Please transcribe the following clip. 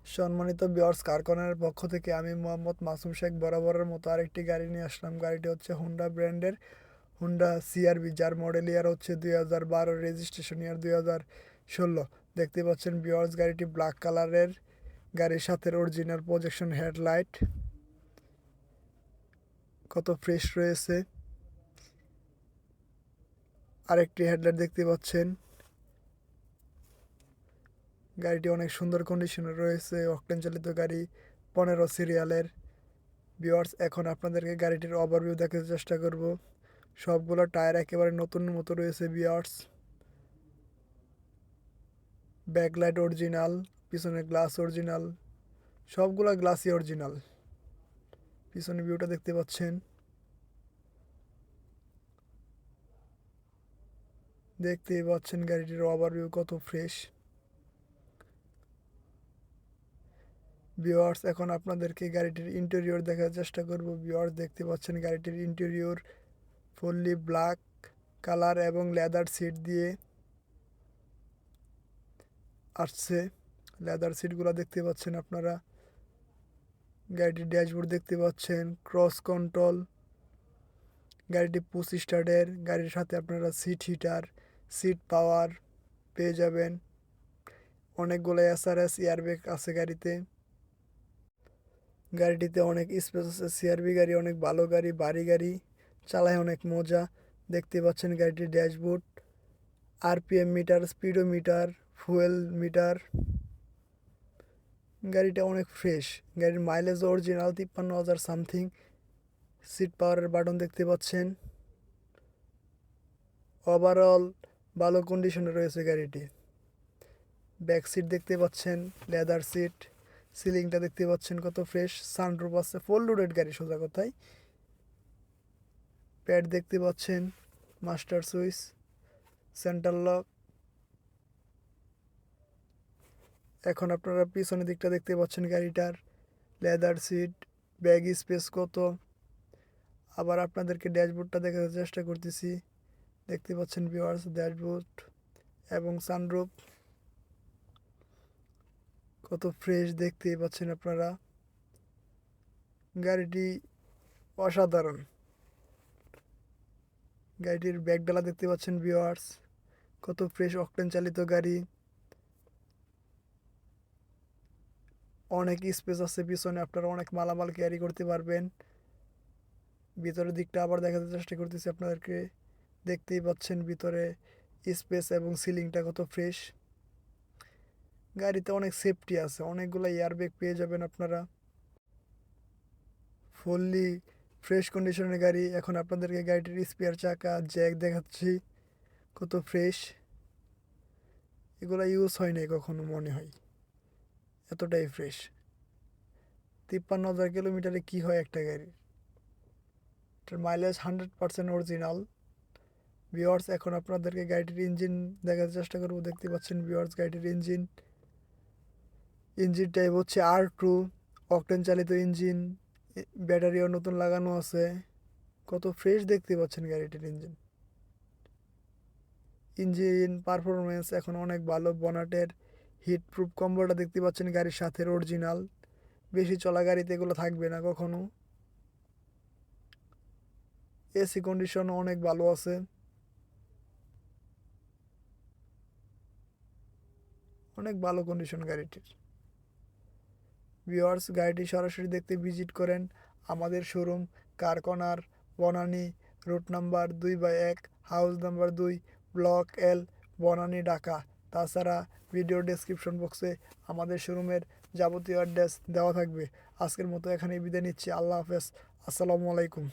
সম্মানিত ভিউয়ার্স, কারখানার পক্ষ থেকে আমি মোহাম্মদ মাসুম শেখ বরাবরের মতো আরেকটি গাড়ি নিয়ে আসলাম। গাড়িটি হচ্ছে হুন্ডা ব্র্যান্ডের হুন্ডা সিআরভি, যার মডেল ইয়ার হচ্ছে 2012, রেজিস্ট্রেশন ইয়ার 2016। দেখতে পাচ্ছেন ভিউয়ার্স, গাড়িটি ব্ল্যাক কালারের, গাড়ির সাথে অরিজিনাল প্রজেকশন হেডলাইট, কত ফ্রেশ রয়েছে। আরেকটি হেডলাইট দেখতে পাচ্ছেন। গাড়িটি অনেক সুন্দর কন্ডিশনে রয়েছে, অকটেন চালিত গাড়ি, 15 সিরিয়ালের। ভিউয়ার্স, এখন আপনাদেরকে গাড়িটির ওভারভিউ দেখাতে চেষ্টা করব। সবগুলো টায়ার একেবারে নতুন মতো রয়েছে ভিউয়ার্স। ব্যাকলাইট অরিজিনাল, পিছনে গ্লাস অরিজিনাল, সবগুলো গ্লাসই অরিজিনাল। পিছনে ভিউটা দেখতে পাচ্ছেন। দেখতেই পাচ্ছেন গাড়িটির ওভারভিউ কত ফ্রেশ। ভিউয়ার্স, এখন আপনাদেরকে গাড়িটির ইন্টেরিয়র দেখার চেষ্টা করব। ভিউয়ার্স, দেখতে পাচ্ছেন গাড়িটির ইন্টেরিয়র ফুললি ব্ল্যাক কালার এবং লেদার সিট দিয়ে আসছে। লেদার সিটগুলো দেখতে পাচ্ছেন আপনারা। গাড়িটির ড্যাশবোর্ড দেখতে পাচ্ছেন, ক্রস কন্ট্রোল। গাড়িটি পুশ স্টার্টের। গাড়ির সাথে আপনারা সিট হিটার, সিট পাওয়ার পেয়ে যাবেন। অনেকগুলো এসআরএস এয়ারব্যাগ আছে গাড়িতে। গাড়িটিতে অনেক স্পেস আছে। সিআরবি গাড়ি অনেক ভালো গাড়ি, ভারী গাড়ি, চালায় অনেক মজা। দেখতে পাচ্ছেন গাড়িটির dashboard, RPM meter, speedometer, fuel metre. গাড়িটা অনেক ফ্রেশ। গাড়ির মাইলেজ অরিজিনাল 53,000 সামথিং। সিট পাওয়ারের বাটন দেখতে পাচ্ছেন। ওভারঅল ভালো কন্ডিশনে রয়েছে গাড়িটি। ব্যাক সিট দেখতে পাচ্ছেন, লেদার সিট। সিলিংটা দেখতে পাচ্ছেন কত ফ্রেশ। সানরুফ আছে, ফুল লোডেড গাড়ি সোজা কথায়। প্যাড দেখতে পাচ্ছেন, মাস্টার সুইচ, সেন্টার লক। এখন আপনারা পিছনের দিকটা দেখতে পাচ্ছেন গাড়িটার, লেদার সিট, ব্যাগ স্পেস কত। আবার আপনাদেরকে ড্যাশবোর্ডটা দেখার চেষ্টা করতেছি। দেখতে পাচ্ছেন ভিউয়ার্স, ড্যাশবোর্ড এবং সানরুফ কত ফ্রেশ দেখতেই পাচ্ছেন আপনারা। গাড়িটি অসাধারণ। গাড়িটির ব্যাগডালা দেখতে পাচ্ছেন ভিউয়ার্স, কত ফ্রেশ অকটেন চালিত গাড়ি। অনেক স্পেস আছে পিছনে, আপনারা অনেক মালামাল ক্যারি করতে পারবেন। ভিতরের দিকটা আবার দেখাতে চেষ্টা করতেছি আপনাদেরকে। দেখতেই পাচ্ছেন ভিতরে স্পেস এবং সিলিংটা কত ফ্রেশ। গাড়িতে অনেক সেফটি আছে, অনেকগুলো এয়ারব্যাগ পেয়ে যাবেন আপনারা। ফুললি ফ্রেশ কন্ডিশনের গাড়ি। এখন আপনাদেরকে গাড়িটির স্পেয়ার চাকা, জ্যাক দেখাচ্ছি, কত ফ্রেশ। এগুলো ইউজ হয় নাই কখনো মনে হয়, এতটাই ফ্রেশ। 53,000 কিলোমিটারে কি হয় একটা গাড়ির। এটার মাইলেজ 100% অরিজিনাল। ভিউয়ার্স, এখন আপনাদেরকে গাড়িটির ইঞ্জিন দেখার চেষ্টা করবো। দেখতে পাচ্ছেন ভিউয়ার্স, গাড়িটির ইঞ্জিন টাইপ হচ্ছে R2, অকটেন চালিত ইঞ্জিন। ব্যাটারিও নতুন লাগানো আছে। কত ফ্রেশ দেখতে পাচ্ছেন গাড়িটির ইঞ্জিন পারফরমেন্স এখন অনেক ভালো। বনাটের হিট প্রুফ কম্বলটা দেখতে পাচ্ছেন গাড়ির সাথে অরিজিনাল। বেশি চলা গাড়িতে এগুলো থাকবে না কখনো। এসি কন্ডিশন অনেক ভালো আছে। অনেক ভালো কন্ডিশন গাড়িটির। ভিউয়ার্স, গাড়িটি সরাসরি দেখতে ভিজিট করেন আমাদের শোরুম, কারকনার, Banani, road number 2/1, house number 2, block L, Banani, Dhaka. তাছাড়া ভিডিও ডেসক্রিপশন বক্সে আমাদের শোরুমের যাবতীয় অ্যাড্রেস দেওয়া থাকবে। আজকের মতো এখানেই বিদায় নিচ্ছি। আল্লাহ হাফেজ। আসসালামু আলাইকুম।